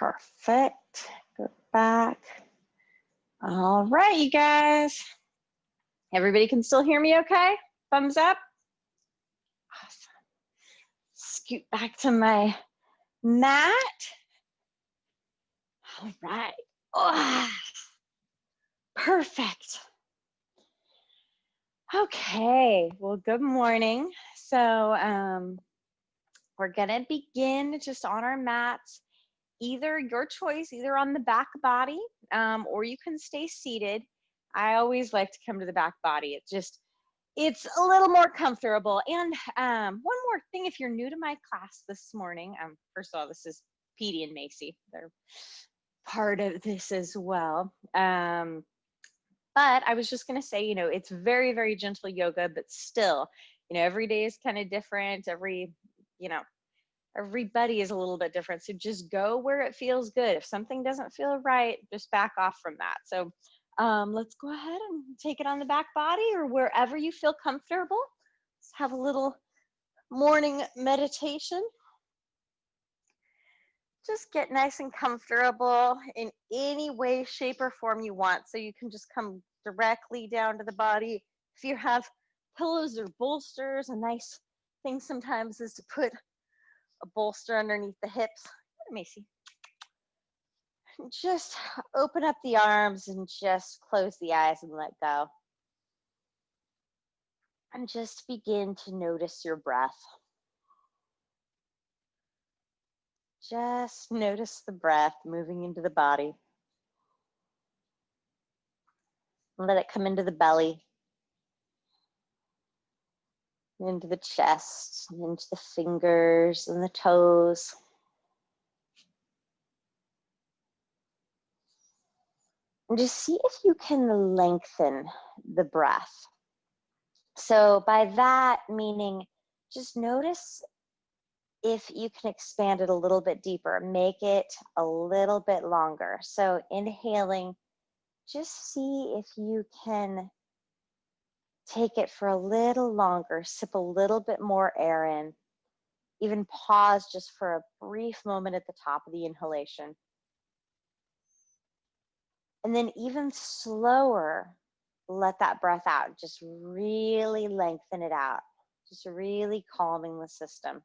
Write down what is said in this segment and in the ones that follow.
Perfect. Go back. All right, you guys. Everybody can still hear me okay? Thumbs up. Awesome. Scoot back to my mat. All right. Oh, perfect. Okay, well, good morning. So we're gonna begin just on our mats, either your choice, either on the back body, or you can stay seated. I always like to come to the back body. It's a little more comfortable. And one more thing, if you're new to my class this morning, first of all, this is Petey and Macy. They're part of this as well. But I was just going to say, it's very, very gentle yoga, but still, every day is kind of different. Everybody is a little bit different. So just go where it feels good. If something doesn't feel right, just back off from that. So let's go ahead and take it on the back body or wherever you feel comfortable. Let's have a little morning meditation. Just get nice and comfortable in any way, shape, or form you want. So you can just come directly down to the body. If you have pillows or bolsters, a nice thing sometimes is to put a bolster underneath the hips. Macy. Just open up the arms and just close the eyes and let go. And just begin to notice your breath. Just notice the breath moving into the body. Let it come into the belly, into the chest, into the fingers and the toes. And just see if you can lengthen the breath. So by that meaning, just notice if you can expand it a little bit deeper, make it a little bit longer. So inhaling, just see if you can take it for a little longer, sip a little bit more air in, even pause just for a brief moment at the top of the inhalation. And then even slower, let that breath out. Just really lengthen it out. Just really calming the system.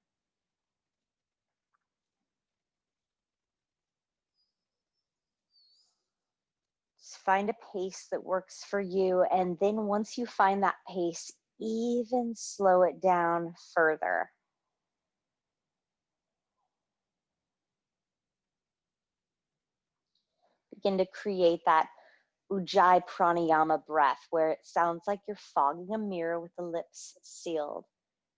Just find a pace that works for you. And then once you find that pace, even slow it down further. Begin to create that Ujjayi pranayama breath where it sounds like you're fogging a mirror with the lips sealed.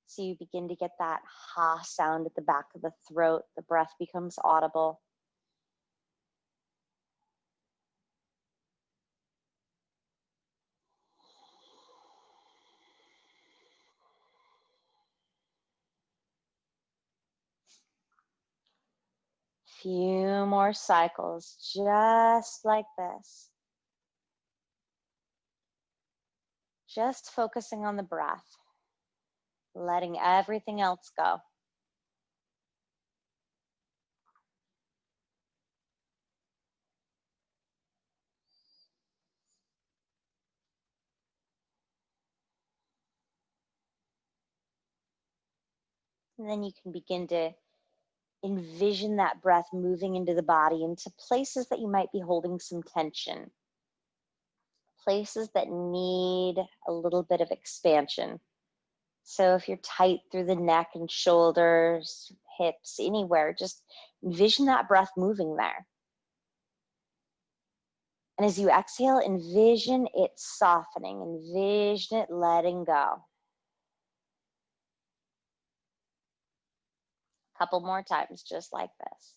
So you begin to get that ha sound at the back of the throat. The breath becomes audible. Few more cycles, just like this. Just focusing on the breath, letting everything else go. And then you can begin to envision that breath moving into the body, into places that you might be holding some tension, places that need a little bit of expansion. So if you're tight through the neck and shoulders, hips, anywhere, just envision that breath moving there. And as you exhale, envision it softening, envision it letting go. A couple more times, just like this.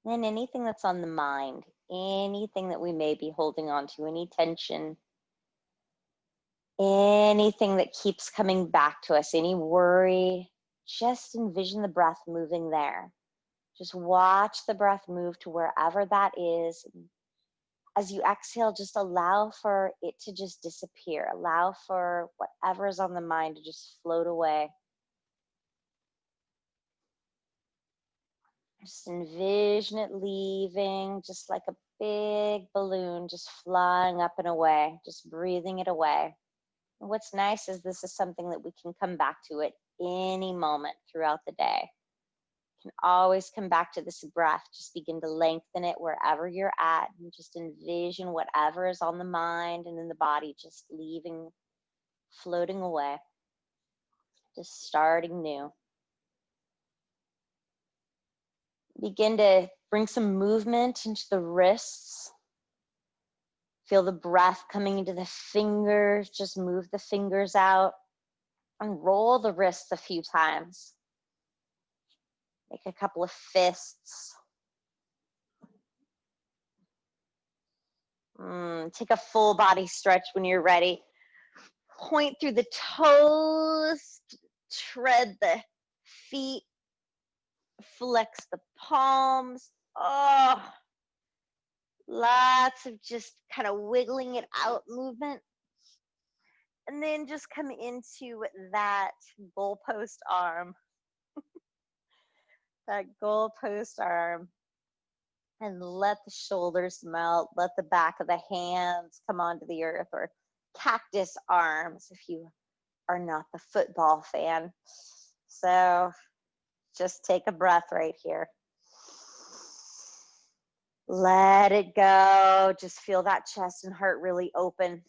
Then anything that's on the mind, anything that we may be holding on to, any tension, anything that keeps coming back to us, any worry, just envision the breath moving there. Just watch the breath move to wherever that is. as you exhale, just allow for it to just disappear. Allow for whatever's on the mind to just float away. Just envision it leaving, just like a big balloon, just flying up and away, just breathing it away. And what's nice is this is something that we can come back to at any moment throughout the day. You can always come back to this breath. Just begin to lengthen it wherever you're at, and just envision whatever is on the mind and in the body, just leaving, floating away, just starting new. Begin to bring some movement into the wrists. Feel the breath coming into the fingers. Just move the fingers out and roll the wrists a few times. Make a couple of fists. Take a full body stretch when you're ready. Point through the toes, tread the feet, flex the palms. Oh, lots of just kind of wiggling it out movement. And then just come into that goalpost arm. That goalpost arm. And let the shoulders melt. Let the back of the hands come onto the earth, or cactus arms if you are not the football fan. So just take a breath right here. Let it go. Just feel that chest and heart really open. And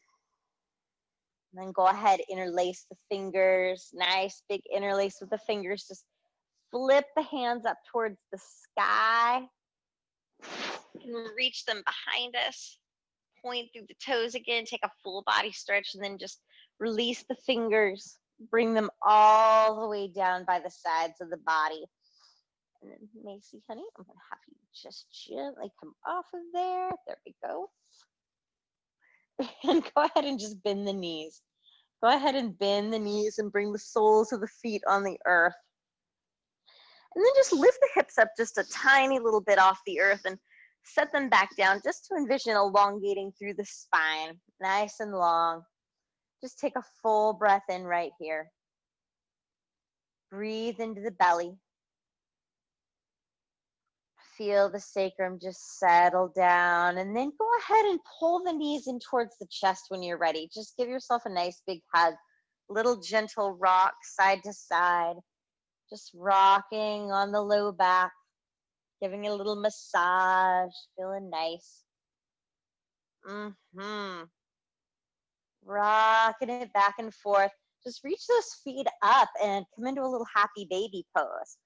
then go ahead, interlace the fingers. Nice big interlace with the fingers. Just flip the hands up towards the sky. You can reach them behind us. Point through the toes again. Take a full body stretch, and then just release the fingers. Bring them all the way down by the sides of the body. And then, Macy, honey, I'm going to have you just gently come off of there. There we go. And go ahead and just bend the knees. Go ahead and bend the knees and bring the soles of the feet on the earth. And then just lift the hips up just a tiny little bit off the earth and set them back down, just to envision elongating through the spine, nice and long. Just take a full breath in right here. Breathe into the belly. Feel the sacrum just settle down, and then go ahead and pull the knees in towards the chest when you're ready. Just give yourself a nice big hug. Little gentle rock side to side. Just rocking on the low back. Giving it a little massage. Feeling nice. Rocking it back and forth. Just reach those feet up and come into a little happy baby pose.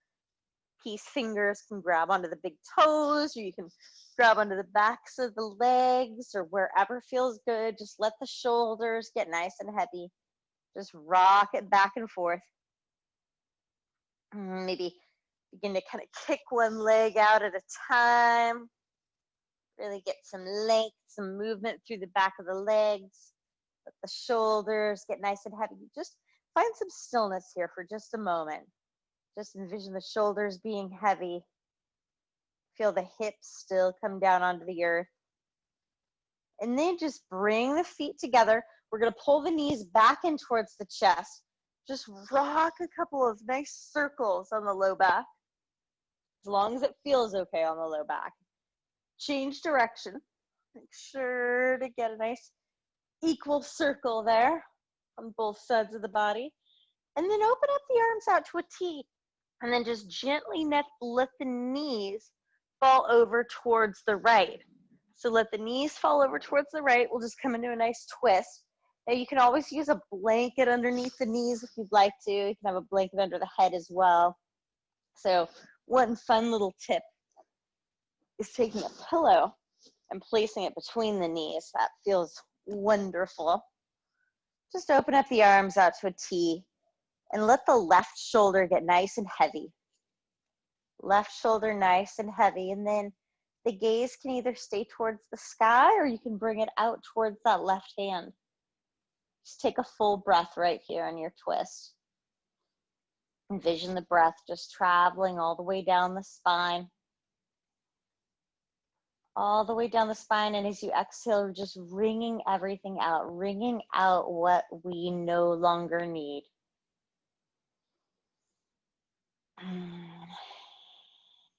Peace fingers can grab onto the big toes, or you can grab onto the backs of the legs, or wherever feels good. Just let the shoulders get nice and heavy. Just rock it back and forth. Maybe begin to kind of kick one leg out at a time. Really get some length, some movement through the back of the legs. Let the shoulders get nice and heavy. Just find some stillness here for just a moment. Just envision the shoulders being heavy. Feel the hips still come down onto the earth. And then just bring the feet together. We're going to pull the knees back in towards the chest. Just rock a couple of nice circles on the low back, as long as it feels okay on the low back. Change direction. Make sure to get a nice equal circle there on both sides of the body. And then open up the arms out to a T. And then just gently let the knees fall over towards the right. So let the knees fall over towards the right. We'll just come into a nice twist. Now you can always use a blanket underneath the knees if you'd like to. You can have a blanket under the head as well. So one fun little tip is taking a pillow and placing it between the knees. That feels wonderful. Just open up the arms out to a T. And let the left shoulder get nice and heavy. Left shoulder nice and heavy. And then the gaze can either stay towards the sky, or you can bring it out towards that left hand. Just take a full breath right here on your twist. Envision the breath just traveling all the way down the spine. all the way down the spine. And as you exhale, we're just wringing everything out, wringing out what we no longer need. And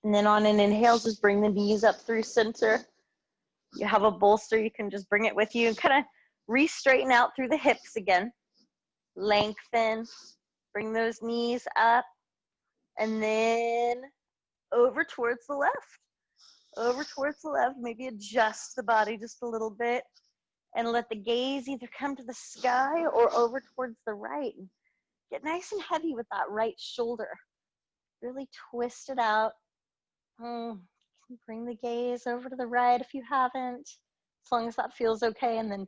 then on an inhale, just bring the knees up through center. You have a bolster, you can just bring it with you and kind of re-straighten out through the hips again. Lengthen, bring those knees up, and then over towards the left. Over towards the left, maybe adjust the body just a little bit and let the gaze either come to the sky or over towards the right. Get nice and heavy with that right shoulder. Really twist it out. Bring the gaze over to the right if you haven't, as long as that feels okay. And then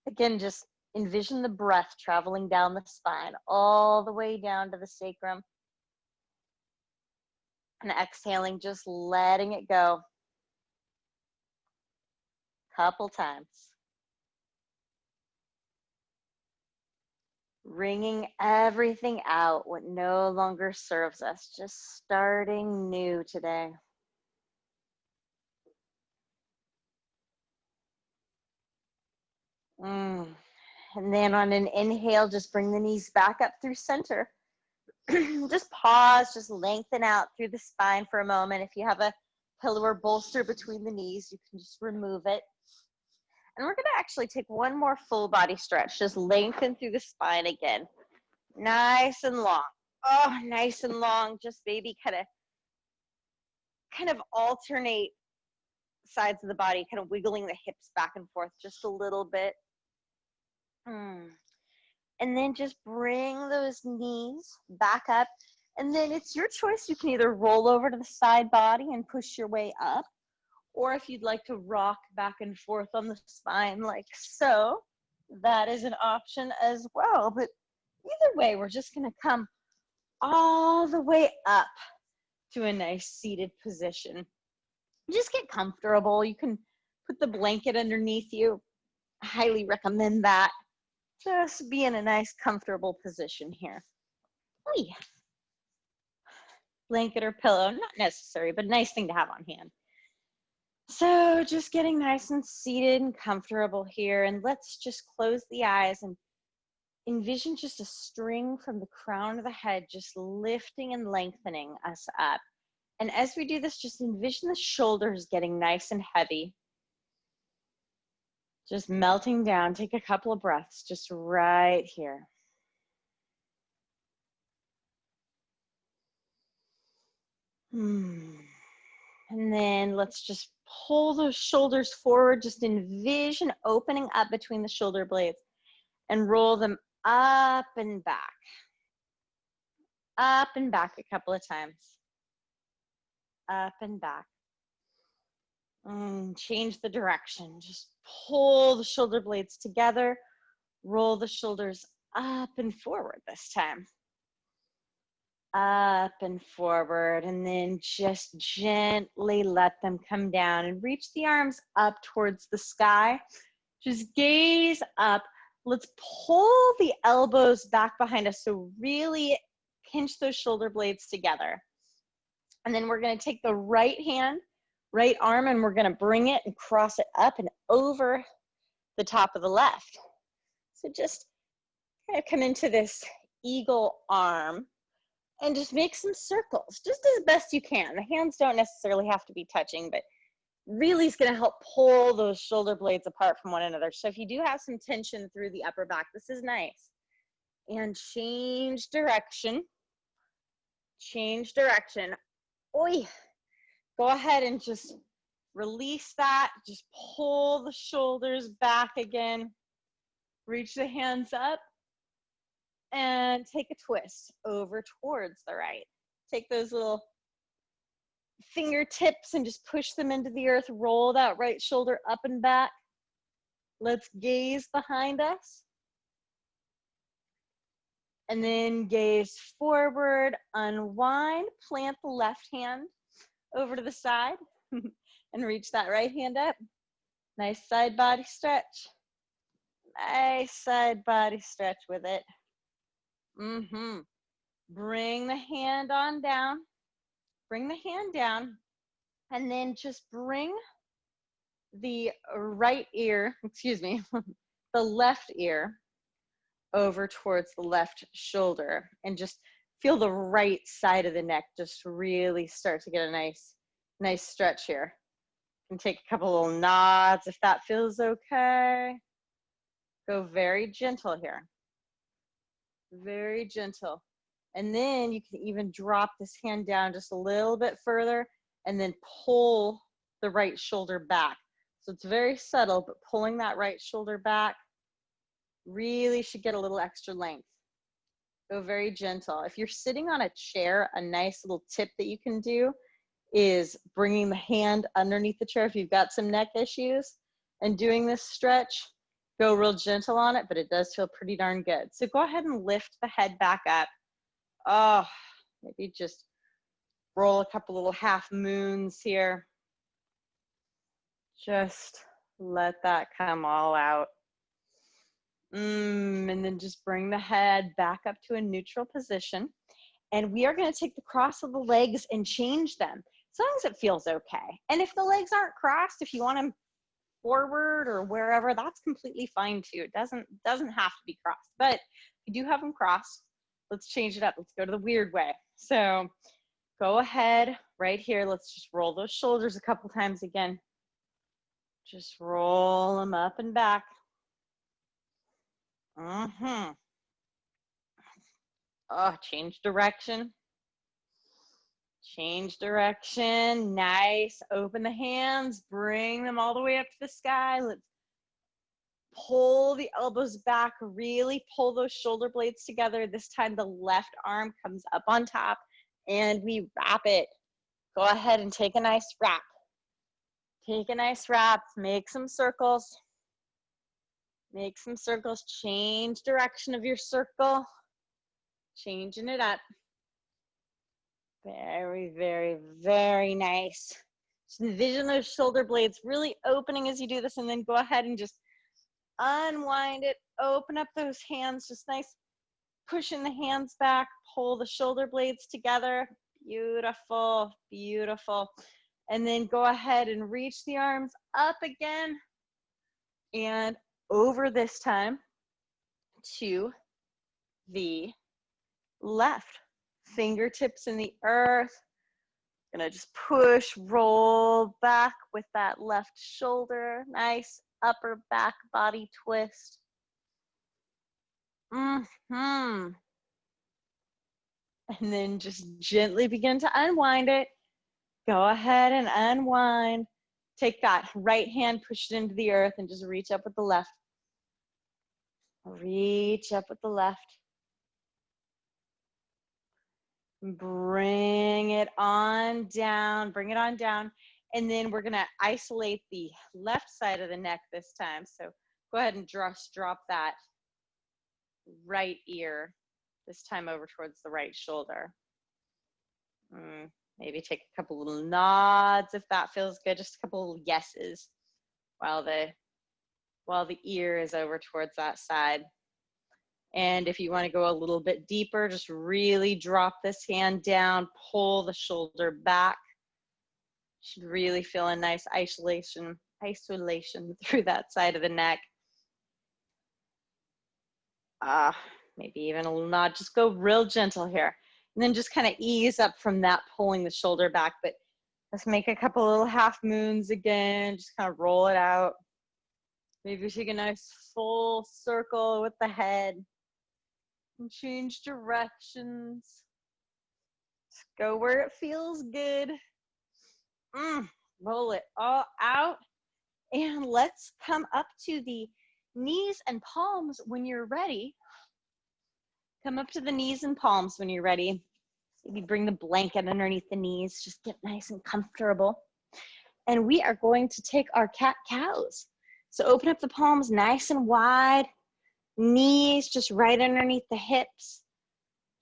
again, just envision the breath traveling down the spine, all the way down to the sacrum. And exhaling, just letting it go. Couple times. Wringing everything out, what no longer serves us, just starting new today. And then on an inhale, just bring the knees back up through center. Just pause, just lengthen out through the spine for a moment. If you have a pillow or bolster between the knees, you can just remove it. And we're gonna actually take one more full body stretch. Just lengthen through the spine again. Nice and long. Oh, nice and long. Just maybe kind of alternate sides of the body, kind of wiggling the hips back and forth just a little bit. And then just bring those knees back up. And then it's your choice. You can either roll over to the side body and push your way up, or if you'd like to rock back and forth on the spine like so, that is an option as well. But either way, we're just going to come all the way up to a nice seated position. Just get comfortable. You can put the blanket underneath you. I highly recommend that. Just be in a nice, comfortable position here. Blanket or pillow, not necessary, but nice thing to have on hand. So just getting nice and seated and comfortable here. And let's just close the eyes and envision just a string from the crown of the head, just lifting and lengthening us up. And as we do this, just envision the shoulders getting nice and heavy. Just melting down. Take a couple of breaths just right here. And then let's just pull those shoulders forward. Just envision opening up between the shoulder blades and roll them up and back. Up and back a couple of times. Up and back. And change the direction. Just pull the shoulder blades together. Roll the shoulders up and forward this time. Up and forward, and then just gently let them come down and reach the arms up towards the sky. Just gaze up. Let's pull the elbows back behind us. So really pinch those shoulder blades together. And then we're going to take the right hand, right arm, and we're going to bring it and cross it up and over the top of the left. So just kind of come into this eagle arm and just make some circles, just as best you can. The hands don't necessarily have to be touching, but really is going to help pull those shoulder blades apart from one another. So if you do have some tension through the upper back, this is nice. And change direction. Change direction. Oi. Go ahead and just release that. Just pull the shoulders back again. Reach the hands up. And take a twist over towards the right. Take those little fingertips and just push them into the earth. Roll that right shoulder up and back. Let's gaze behind us. And then gaze forward, unwind, plant the left hand over to the side and reach that right hand up. Nice side body stretch. Nice side body stretch with it. Bring the hand on down. Bring the hand down. And then just bring the right ear, excuse me, the left ear over towards the left shoulder, and just feel the right side of the neck just really start to get a nice stretch here. And take a couple little nods if that feels okay. Go very gentle here. Very gentle. And then you can even drop this hand down just a little bit further and then pull the right shoulder back. So it's very subtle, but pulling that right shoulder back really should get a little extra length. Go very gentle. If you're sitting on a chair, a nice little tip that you can do is bringing the hand underneath the chair if you've got some neck issues and doing this stretch. Go real gentle on it, but it does feel pretty darn good. So go ahead and lift the head back up. Oh, maybe just roll a couple little half moons here. Just let that come all out. And then just bring the head back up to a neutral position. And we are going to take the cross of the legs and change them, as long as it feels okay. And if the legs aren't crossed, if you want them forward or wherever, that's completely fine too. It doesn't have to be crossed, but if you do have them crossed, let's change it up. Let's go to the weird way. So go ahead right here. Let's just roll those shoulders a couple times again. Just roll them up and back. Oh, change direction. Change direction. Nice. Open the hands. Bring them all the way up to the sky. Let's pull the elbows back. Really pull those shoulder blades together. This time the left arm comes up on top and we wrap it. Go ahead and take a nice wrap. Take a nice wrap. Make some circles. Make some circles. Change direction of your circle. Changing it up. Very, very, very nice. Just envision those shoulder blades really opening as you do this, and then go ahead and just unwind it. Open up those hands, just nice. Pushing the hands back, pull the shoulder blades together. Beautiful, beautiful. And then go ahead and reach the arms up again and over this time to the left. Fingertips in the earth. Gonna just push, roll back with that left shoulder. Nice upper back body twist. And then just gently begin to unwind it. Go ahead and unwind. Take that right hand, push it into the earth, and just reach up with the left. Reach up with the left. Bring it on down, bring it on down. And then we're gonna isolate the left side of the neck this time. So go ahead and just drop that right ear, this time over towards the right shoulder. Maybe take a couple little nods if that feels good, just a couple little yeses while the ear is over towards that side. And if you want to go a little bit deeper, just really drop this hand down, pull the shoulder back. Should really feel a nice isolation through that side of the neck. Maybe even a little nod. Just go real gentle here. And then just kind of ease up from that, pulling the shoulder back. But let's make a couple little half moons again. Just kind of roll it out. Maybe take a nice full circle with the head. And change directions. Just go where it feels good. Roll it all out. And let's come up to the knees and palms when you're ready. Come up to the knees and palms when you're ready. Maybe bring the blanket underneath the knees. Just get nice and comfortable. And we are going to take our cat-cows. So open up the palms nice and wide. Knees just right underneath the hips.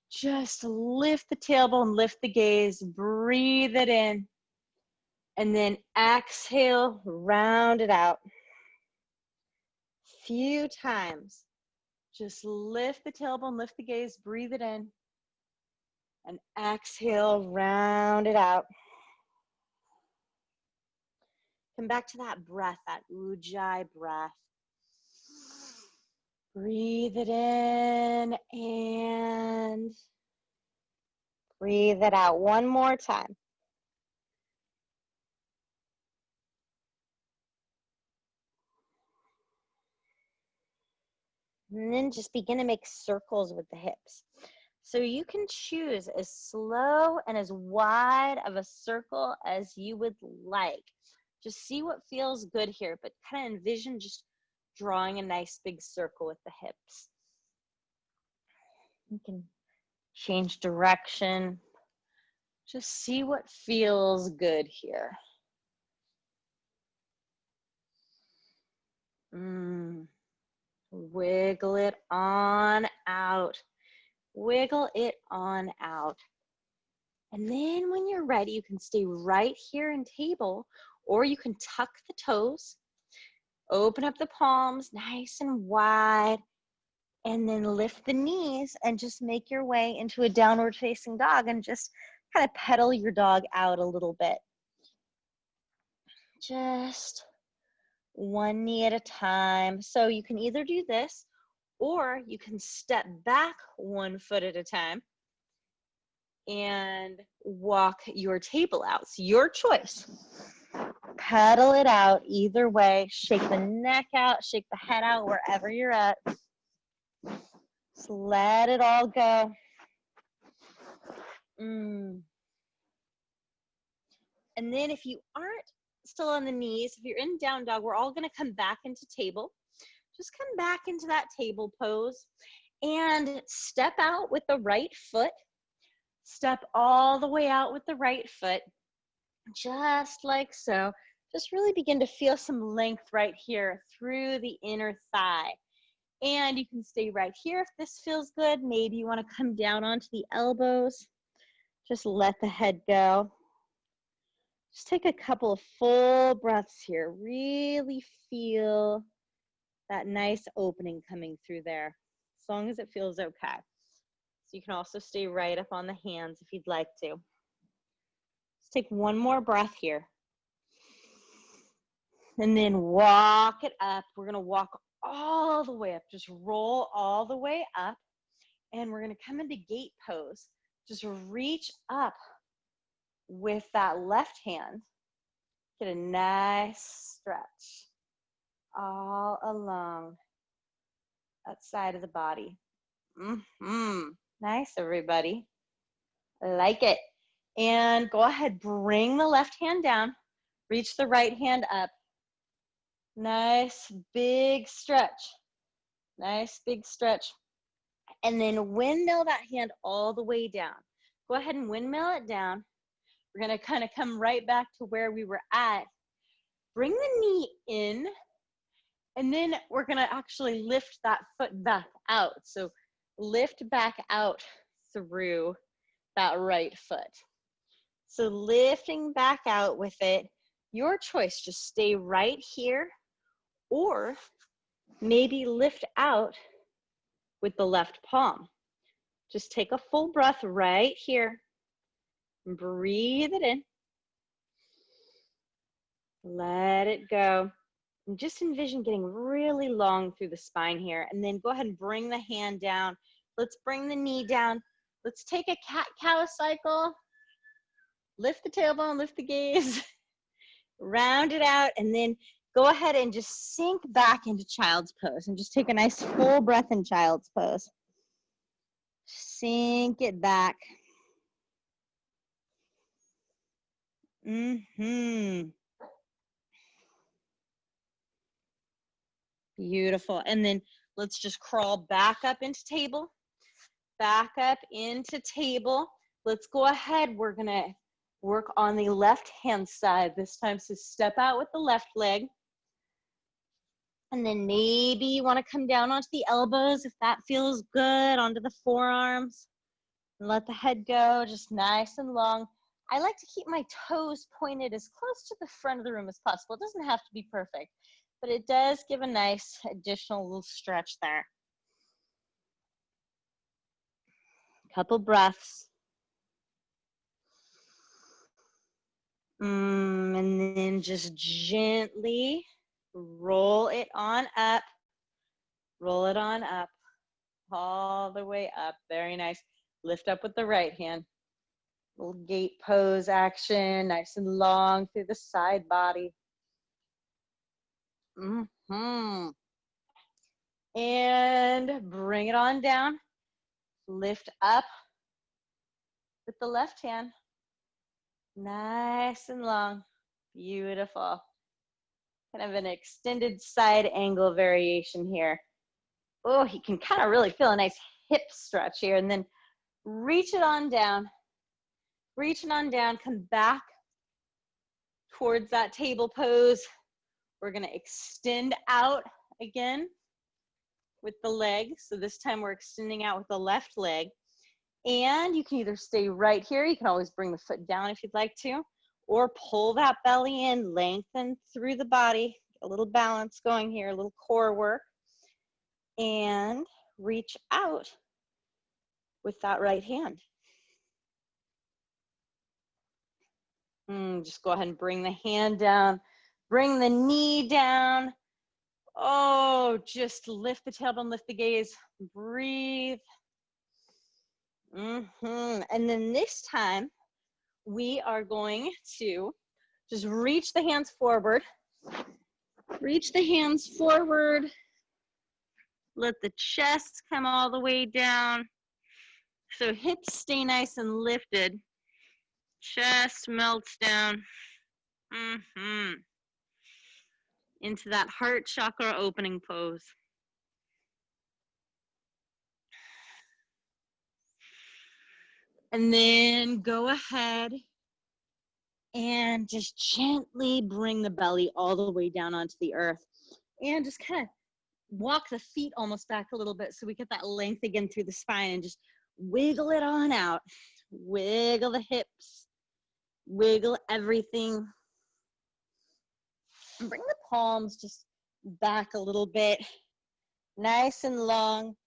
Just lift the tailbone, lift the gaze, breathe it in. And then exhale, round it out. Few times. Just lift the tailbone, lift the gaze, breathe it in. And exhale, round it out. Come back to that breath, that ujjayi breath. Breathe it in and breathe it out. One more time. And then just begin to make circles with the hips. So you can choose as slow and as wide of a circle as you would like. Just see what feels good here, but kind of envision just drawing a nice big circle with the hips. You can change direction. Just see what feels good here. Wiggle it on out. Wiggle it on out. And then when you're ready, you can stay right here in table, or you can tuck the toes, open up the palms nice and wide, and then lift the knees and just make your way into a downward facing dog and just kind of pedal your dog out a little bit. Just one knee at a time. So you can either do this, or you can step back 1 foot at a time and walk your table out. It's your choice. Pedal it out either way. Shake the neck out, shake the head out wherever you're at. Just let it all go. And then if you aren't still on the knees, if you're in down dog, we're all going to come back into table. Just come back into that table pose and step out with the right foot. Step all the way out with the right foot, just like so. Just really begin to feel some length right here through the inner thigh. And you can stay right here if this feels good. Maybe you want to come down onto the elbows. Just let the head go. Just take a couple of full breaths here. Really feel that nice opening coming through there, as long as it feels okay. So you can also stay right up on the hands if you'd like to. Let's take one more breath here. And then walk it up. We're going to walk all the way up. Just roll all the way up. And we're going to come into gate pose. Just reach up with that left hand. Get a nice stretch all along that side of the body. Nice, everybody. I like it. And go ahead, bring the left hand down. Reach the right hand up. Nice big stretch. Nice big stretch. And then windmill that hand all the way down. Go ahead and windmill it down. We're going to kind of come right back to where we were at. Bring the knee in. And then we're going to actually lift that foot back out. So lift back out through that right foot. So lifting back out with it, your choice. Just stay right here, or maybe lift out with the left palm. Just take a full breath right here. Breathe it in. Let it go. And just envision getting really long through the spine here. And then go ahead and bring the hand down. Let's bring the knee down. Let's take a cat-cow cycle. Lift the tailbone, lift the gaze. Round it out, and then go ahead and just sink back into child's pose. And just take a nice full breath in child's pose. Sink it back. Beautiful. And then let's just crawl back up into table. Back up into table. Let's go ahead. We're going to work on the left hand side this time. So step out with the left leg. And then maybe you want to come down onto the elbows if that feels good, onto the forearms. And let the head go, just nice and long. I like to keep my toes pointed as close to the front of the room as possible. It doesn't have to be perfect, but it does give a nice additional little stretch there. Couple breaths. And then just gently roll it on up. Roll it on up, all the way up. Very nice. Lift up with the right hand. Little gate pose action, nice and long through the side body. And bring it on down. Lift up with the left hand. Nice and long. Beautiful. Kind of an extended side angle variation here. Oh, you can kind of really feel a nice hip stretch here. And then reach it on down. Reach it on down. Come back towards that table pose. We're going to extend out again with the leg. So this time we're extending out with the left leg. And you can either stay right here. You can always bring the foot down if you'd like to, or pull that belly in, lengthen through the body. A little balance going here, a little core work. And reach out with that right hand. Just go ahead and bring the hand down. Bring the knee down. Oh, just lift the tailbone, lift the gaze. Breathe. And then this time, we are going to just reach the hands forward. Reach the hands forward. Let the chest come all the way down. So hips stay nice and lifted. Chest melts down. Into that heart chakra opening pose. And then go ahead and just gently bring the belly all the way down onto the earth. And just kind of walk the feet almost back a little bit so we get that length again through the spine, and just wiggle it on out. Wiggle the hips. Wiggle everything. And bring the palms just back a little bit. Nice and long.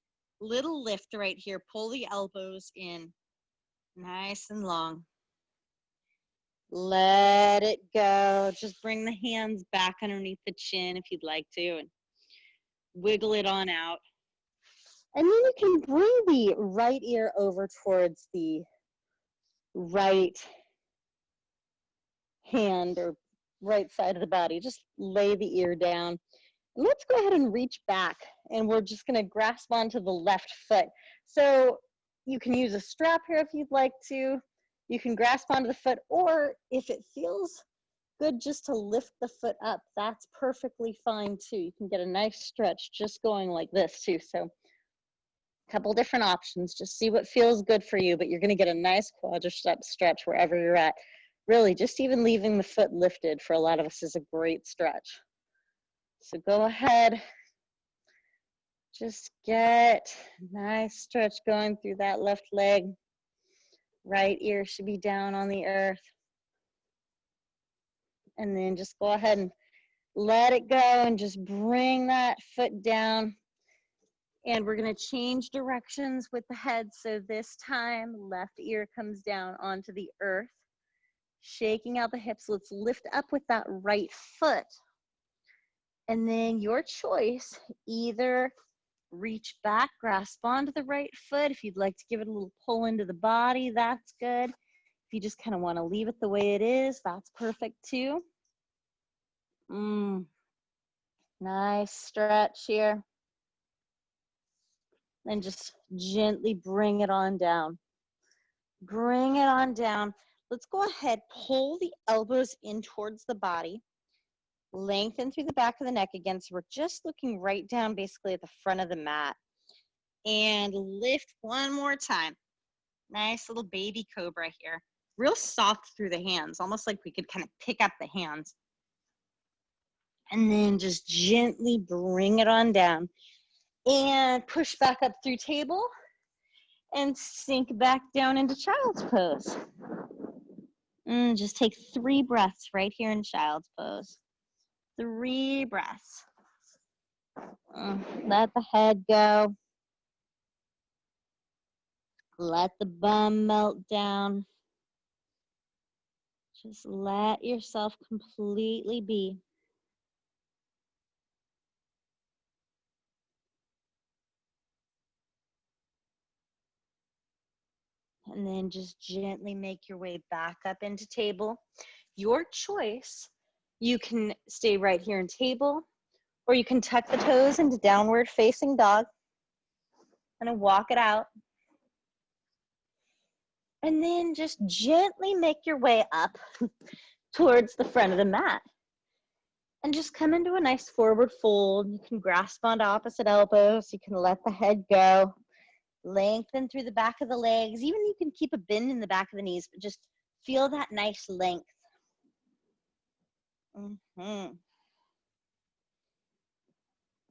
Little lift right here. Pull the elbows in. Nice and long. Let it go. Just bring the hands back underneath the chin if you'd like to, and wiggle it on out. And then you can bring the right ear over towards the right hand or right side of the body. Just lay the ear down. And let's go ahead and reach back, and we're just going to grasp onto the left foot. So you can use a strap here if you'd like to. You can grasp onto the foot, or if it feels good just to lift the foot up, that's perfectly fine too. You can get a nice stretch just going like this too. So a couple different options. Just see what feels good for you, but you're going to get a nice quadricep stretch wherever you're at. Really, just even leaving the foot lifted for a lot of us is a great stretch. So go ahead. Just get a nice stretch going through that left leg. Right ear should be down on the earth. And then just go ahead and let it go and just bring that foot down. And we're going to change directions with the head. So this time, left ear comes down onto the earth, shaking out the hips. Let's lift up with that right foot. And then your choice, either reach back, grasp onto the right foot. If you'd like to give it a little pull into the body, that's good. If you just kind of want to leave it the way it is, that's perfect too. Nice stretch here. Then just gently bring it on down. Bring it on down. Let's go ahead, pull the elbows in towards the body. Lengthen through the back of the neck again. So we're just looking right down basically at the front of the mat. And lift one more time. Nice little baby cobra here. Real soft through the hands, almost like we could kind of pick up the hands. And then just gently bring it on down. And push back up through table. And sink back down into child's pose. Just take 3 breaths right here in child's pose. 3 breaths. Let the head go. Let the bum melt down. Just let yourself completely be. And then just gently make your way back up into table. Your choice. You can stay right here in table, or you can tuck the toes into downward facing dog and walk it out. And then just gently make your way up towards the front of the mat. And just come into a nice forward fold. You can grasp onto opposite elbows. You can let the head go. Lengthen through the back of the legs. Even you can keep a bend in the back of the knees, but just feel that nice length.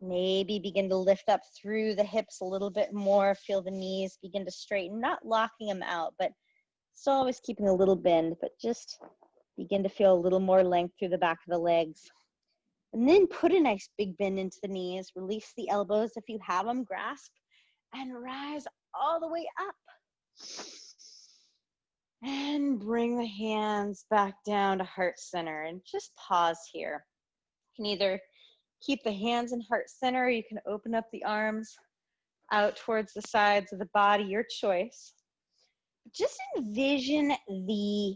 Maybe begin to lift up through the hips a little bit more. Feel the knees begin to straighten, not locking them out, but still always keeping a little bend, but just begin to feel a little more length through the back of the legs. And then put a nice big bend into the knees. Release the elbows if you have them, grasp, and rise all the way up. And bring the hands back down to heart center and just pause here. You can either keep the hands in heart center, or you can open up the arms out towards the sides of the body, your choice. Just envision the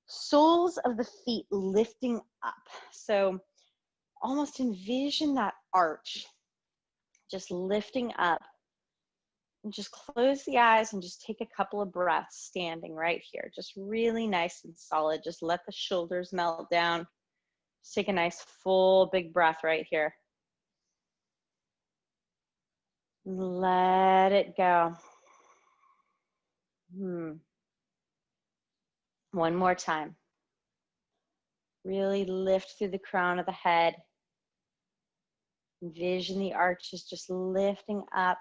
soles of the feet lifting up. So almost envision that arch just lifting up. And just close the eyes and just take a couple of breaths standing right here. Just really nice and solid. Just let the shoulders melt down. Just take a nice full big breath right here. Let it go. One more time. Really lift through the crown of the head. Envision the arches just lifting up.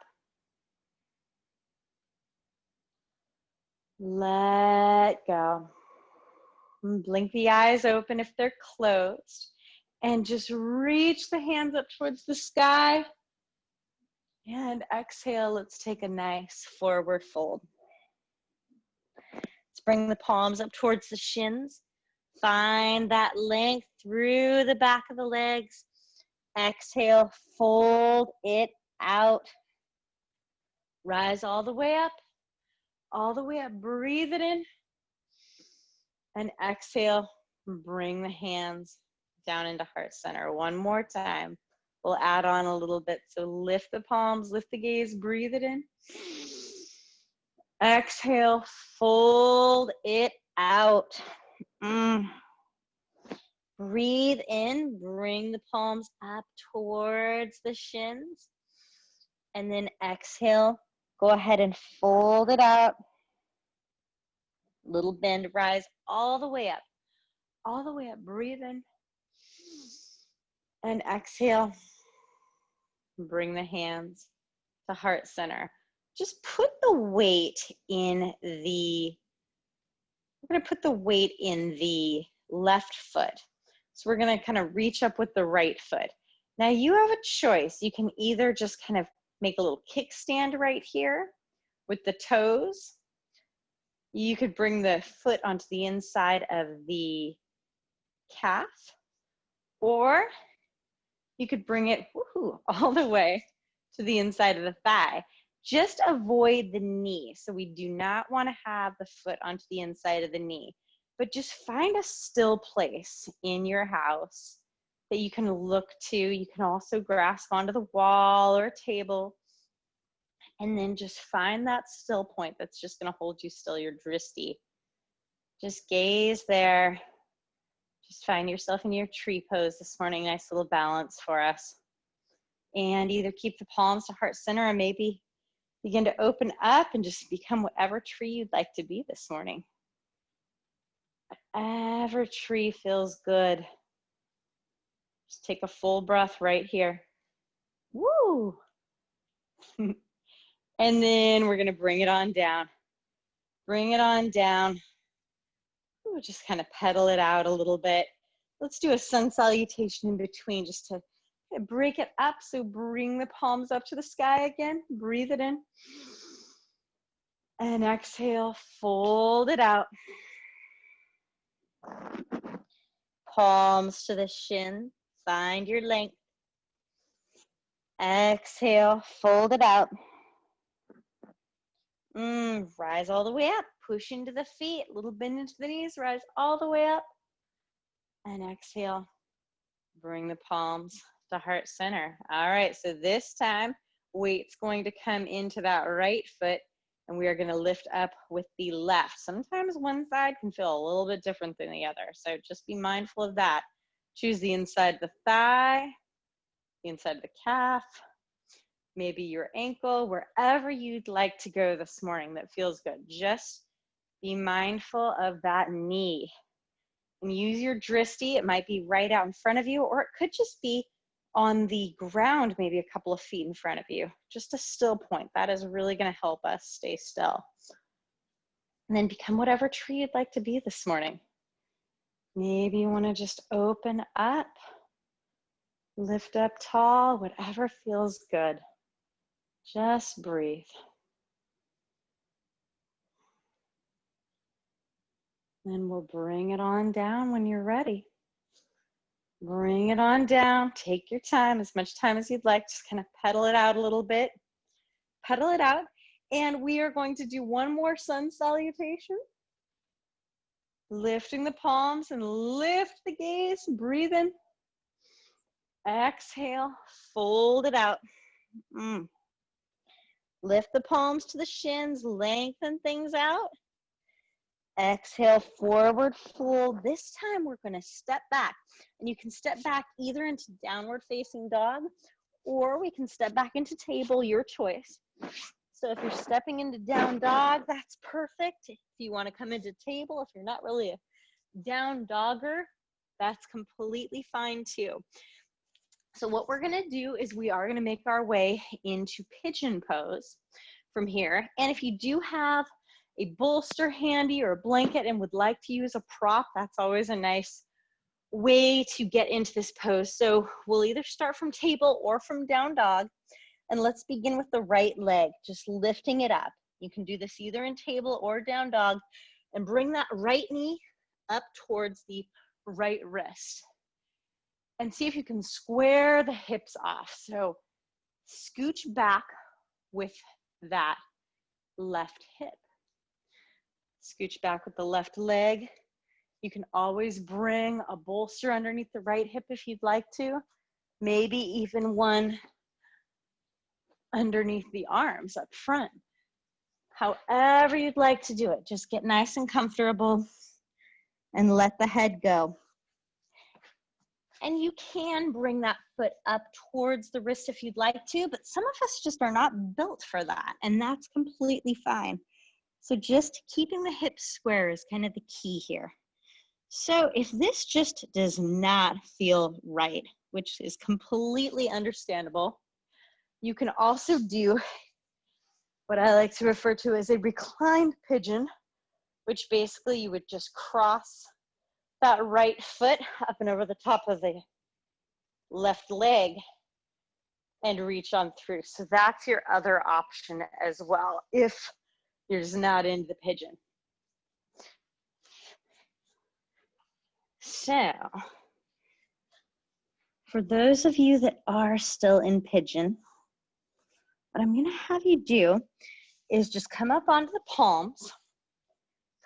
Let go. Blink the eyes open if they're closed. And just reach the hands up towards the sky. And exhale, let's take a nice forward fold. Let's bring the palms up towards the shins. Find that length through the back of the legs. Exhale, fold it out. Rise all the way up. All the way up, breathe it in. And exhale, bring the hands down into heart center. One more time. We'll add on a little bit. So lift the palms, lift the gaze, breathe it in. Exhale, fold it out. Breathe in, bring the palms up towards the shins. And then exhale, go ahead and fold it out. Little bend, rise all the way up. All the way up, breathe in. And exhale, bring the hands to heart center. Just put the weight in we're gonna put the weight in the left foot. So we're gonna kind of reach up with the right foot. Now you have a choice. You can either just kind of make a little kickstand right here with the toes. You could bring the foot onto the inside of the calf, or you could bring it all the way to the inside of the thigh. Just avoid the knee. So we do not want to have the foot onto the inside of the knee, but just find a still place in your house that you can look to. You can also grasp onto the wall or a table, and then just find that still point that's just going to hold you still, your drishti. Just gaze there. Just find yourself in your tree pose this morning. Nice little balance for us. And either keep the palms to heart center, or maybe begin to open up and just become whatever tree you'd like to be this morning. Whatever tree feels good. Just take a full breath right here. Woo! And then we're going to bring it on down. Bring it on down. Ooh, just kind of pedal it out a little bit. Let's do a sun salutation in between just to break it up. So bring the palms up to the sky again. Breathe it in. And exhale, fold it out. Palms to the shin. Find your length. Exhale, fold it out. Rise all the way up. Push into the feet. Little bend into the knees. Rise all the way up. And exhale. Bring the palms to heart center. All right, so this time, weight's going to come into that right foot, and we are going to lift up with the left. Sometimes one side can feel a little bit different than the other, so just be mindful of that. Choose the inside of the thigh, the inside of the calf, maybe your ankle, wherever you'd like to go this morning that feels good. Just be mindful of that knee. And use your drishti. It might be right out in front of you, or it could just be on the ground, maybe a couple of feet in front of you. Just a still point. That is really going to help us stay still. And then become whatever tree you'd like to be this morning. Maybe you want to just open up, lift up tall, whatever feels good. Just breathe. Then we'll bring it on down when you're ready. Bring it on down. Take your time, as much time as you'd like. Just kind of pedal it out a little bit. Pedal it out. And we are going to do one more sun salutation. Lifting the palms and lift the gaze. Breathe in. Exhale. Fold it out. Lift the palms to the shins. Lengthen things out. Exhale, forward fold. This time we're going to step back. And you can step back either into downward facing dog, or we can step back into table, your choice. So if you're stepping into down dog, that's perfect. If you want to come into table, if you're not really a down dogger, that's completely fine too. So what we're going to do is we are going to make our way into pigeon pose from here. And if you do have a bolster handy or a blanket and would like to use a prop, that's always a nice way to get into this pose. So we'll either start from table or from down dog. And let's begin with the right leg, just lifting it up. You can do this either in table or down dog, and bring that right knee up towards the right wrist. And see if you can square the hips off. So scooch back with that left hip. Scooch back with the left leg. You can always bring a bolster underneath the right hip if you'd like to. Maybe even one underneath the arms up front. However you'd like to do it. Just get nice and comfortable and let the head go. And you can bring that foot up towards the wrist if you'd like to, but some of us just are not built for that, and that's completely fine. So just keeping the hips square is kind of the key here. So if this just does not feel right, which is completely understandable, you can also do what I like to refer to as a reclined pigeon, which basically you would just cross that right foot up and over the top of the left leg and reach on through. So that's your other option as well, if you're just not into the pigeon. So, for those of you that are still in pigeon, what I'm going to have you do is just come up onto the palms.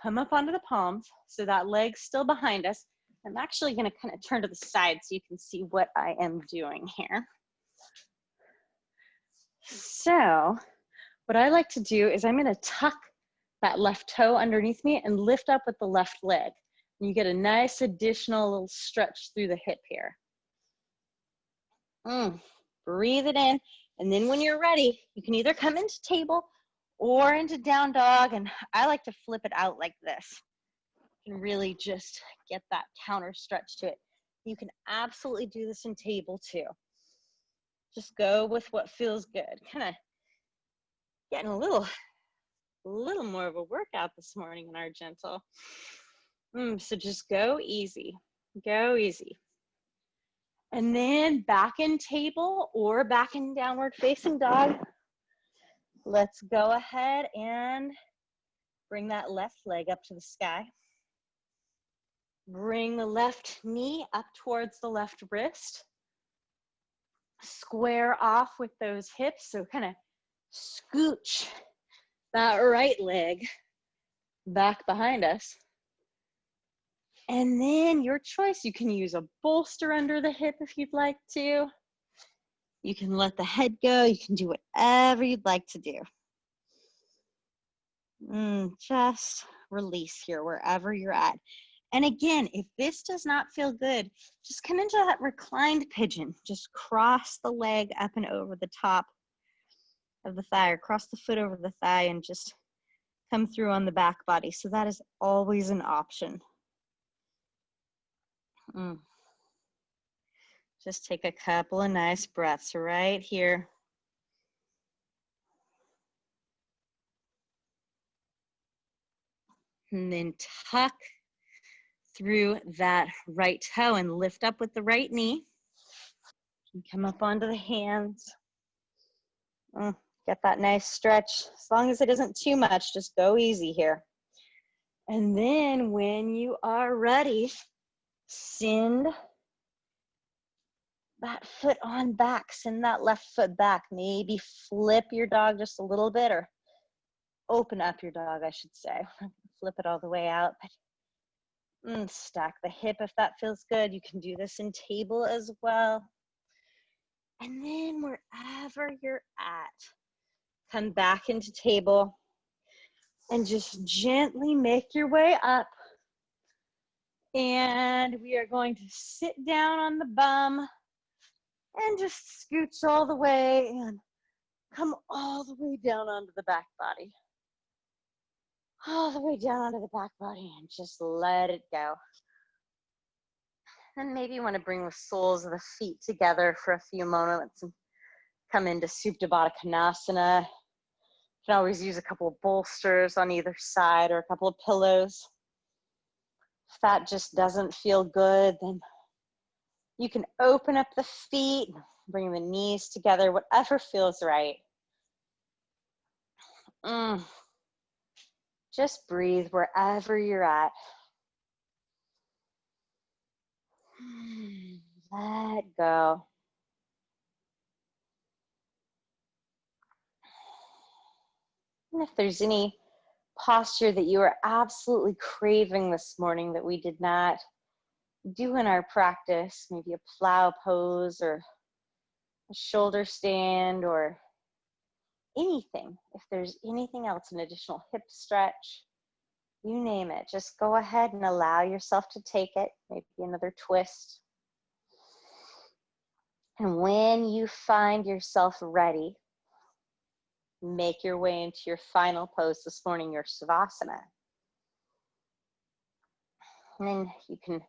Come up onto the palms so that leg's still behind us. I'm actually going to kind of turn to the side so you can see what I am doing here. So, what I like to do is I'm going to tuck that left toe underneath me and lift up with the left leg. And you get a nice additional little stretch through the hip here. Breathe it in. And then when you're ready, you can either come into table or into down dog. And I like to flip it out like this. You can really just get that counter stretch to it. You can absolutely do this in table too. Just go with what feels good. Kind of getting a little more of a workout this morning in our gentle. So just go easy. Go easy. And then back in table or back in downward facing dog. Let's go ahead and bring that left leg up to the sky. Bring the left knee up towards the left wrist. Square off with those hips, so kind of scooch that right leg back behind us. And then your choice, you can use a bolster under the hip if you'd like to. You can let the head go. You can do whatever you'd like to do. Just release here wherever you're at. And again, if this does not feel good, just come into that reclined pigeon. Just cross the leg up and over the top of the thigh, or cross the foot over the thigh and just come through on the back body. So that is always an option. Just take a couple of nice breaths right here. And then tuck through that right toe and lift up with the right knee. And come up onto the hands. Get that nice stretch. As long as it isn't too much, just go easy here. And then when you are ready, send that foot on back. Send that left foot back. Maybe flip your dog just a little bit, or open up your dog, I should say. Flip it all the way out. Stack the hip if that feels good. You can do this in table as well. And then wherever you're at, come back into table and just gently make your way up. And we are going to sit down on the bum and just scooch all the way and come all the way down onto the back body. All the way down onto the back body, and just let it go. And maybe you want to bring the soles of the feet together for a few moments and come into Supta Baddha Konasana. You can always use a couple of bolsters on either side or a couple of pillows. If that just doesn't feel good, then you can open up the feet, bring the knees together, whatever feels right. Just breathe wherever you're at. Let go. And if there's any posture that you are absolutely craving this morning that we did not do in our practice, maybe a plow pose or a shoulder stand or anything, if there's anything else, an additional hip stretch, you name it, just go ahead and allow yourself to take it, maybe another twist. And when you find yourself ready, make your way into your final pose this morning, your Savasana. And then you can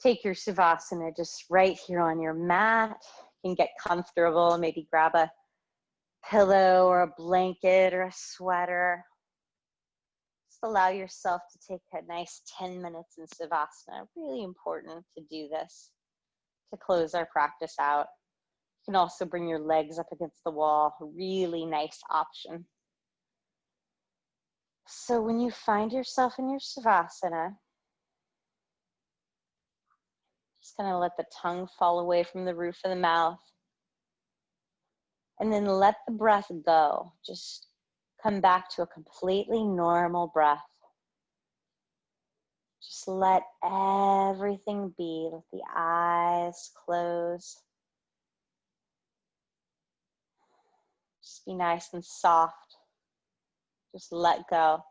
take your Savasana just right here on your mat. You can get comfortable, maybe grab a pillow or a blanket or a sweater. Just allow yourself to take a nice 10 minutes in Savasana. Really important to do this to close our practice out. You can also bring your legs up against the wall. Really nice option. So when you find yourself in your Savasana, just kind of let the tongue fall away from the roof of the mouth. And then let the breath go. Just come back to a completely normal breath. Just let everything be. Let the eyes close. Just be nice and soft. Just let go.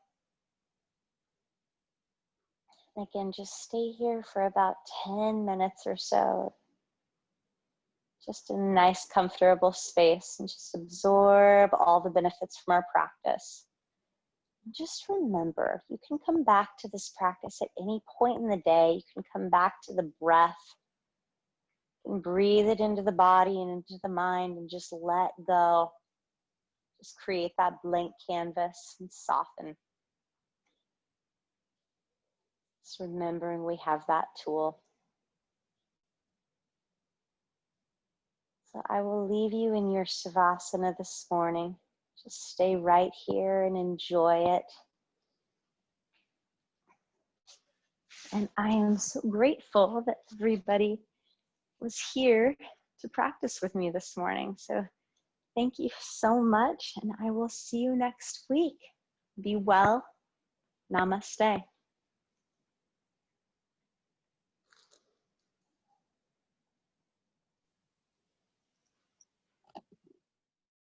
And again, just stay here for about 10 minutes or so. Just a nice, comfortable space, and just absorb all the benefits from our practice. And just remember, you can come back to this practice at any point in the day. You can come back to the breath and breathe it into the body and into the mind and just let go. Just create that blank canvas and soften. Just remembering we have that tool. So I will leave you in your Savasana this morning. Just stay right here and enjoy it. And I am so grateful that everybody was here to practice with me this morning. So thank you so much, and I will see you next week. Be well. Namaste.